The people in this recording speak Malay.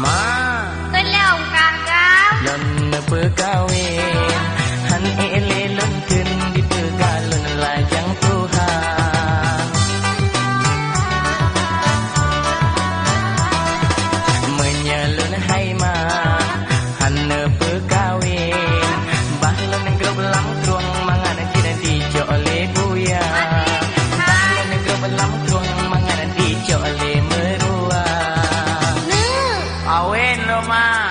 Ma tolong kakak lon pekawin han ele lon ken di pegalon lajang Tuhan menyalun hai ma han pekawin bahlon grob lam truang mangan kina di jole buya bahlon grob lam truang mangan di jole merua awen lo ma